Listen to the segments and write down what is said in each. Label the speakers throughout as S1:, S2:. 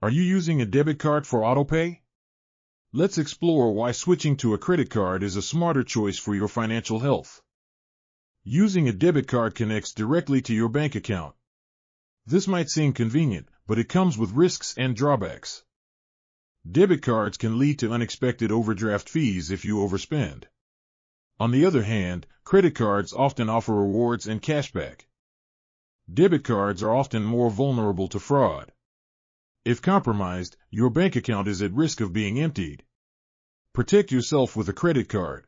S1: Are you using a debit card for autopay? Let's explore why switching to a credit card is a smarter choice for your financial health. Using a debit card connects directly to your bank account. This might seem convenient, but it comes with risks and drawbacks. Debit cards can lead to unexpected overdraft fees if you overspend. On the other hand, credit cards often offer rewards and cashback. Debit cards are often more vulnerable to fraud. If compromised, your bank account is at risk of being emptied. Protect yourself with a credit card.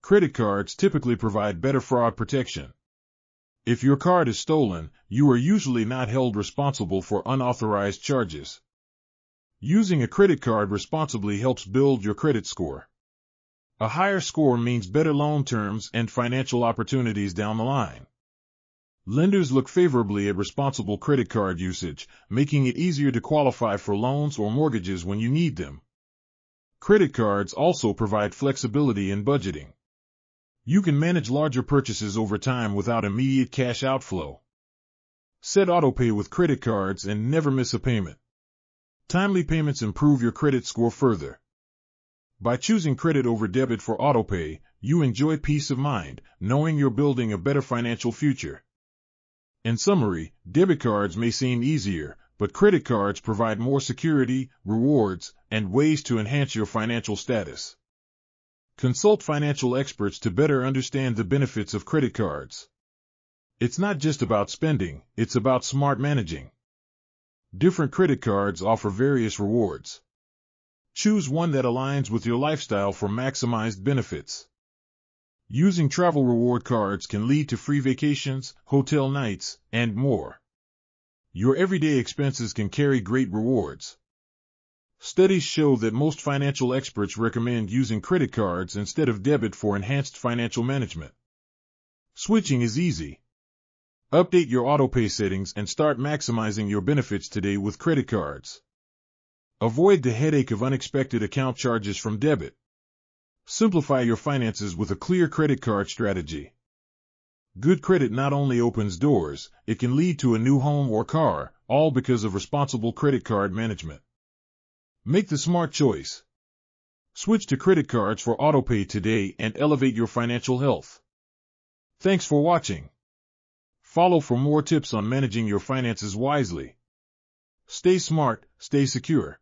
S1: Credit cards typically provide better fraud protection. If your card is stolen, you are usually not held responsible for unauthorized charges. Using a credit card responsibly helps build your credit score. A higher score means better loan terms and financial opportunities down the line. Lenders look favorably at responsible credit card usage, making it easier to qualify for loans or mortgages when you need them. Credit cards also provide flexibility in budgeting. You can manage larger purchases over time without immediate cash outflow. Set autopay with credit cards and never miss a payment. Timely payments improve your credit score further. By choosing credit over debit for autopay, you enjoy peace of mind, knowing you're building a better financial future. In summary, debit cards may seem easier, but credit cards provide more security, rewards, and ways to enhance your financial status. Consult financial experts to better understand the benefits of credit cards. It's not just about spending, it's about smart managing. Different credit cards offer various rewards. Choose one that aligns with your lifestyle for maximized benefits. Using travel reward cards can lead to free vacations, hotel nights, and more. Your everyday expenses can carry great rewards. Studies show that most financial experts recommend using credit cards instead of debit for enhanced financial management. Switching is easy. Update your autopay settings and start maximizing your benefits today with credit cards. Avoid the headache of unexpected account charges from debit. Simplify your finances with a clear credit card strategy. Good credit not only opens doors, it can lead to a new home or car, all because of responsible credit card management. Make the smart choice. Switch to credit cards for autopay today and elevate your financial health. Thanks for watching. Follow for more tips on managing your finances wisely. Stay smart, stay secure.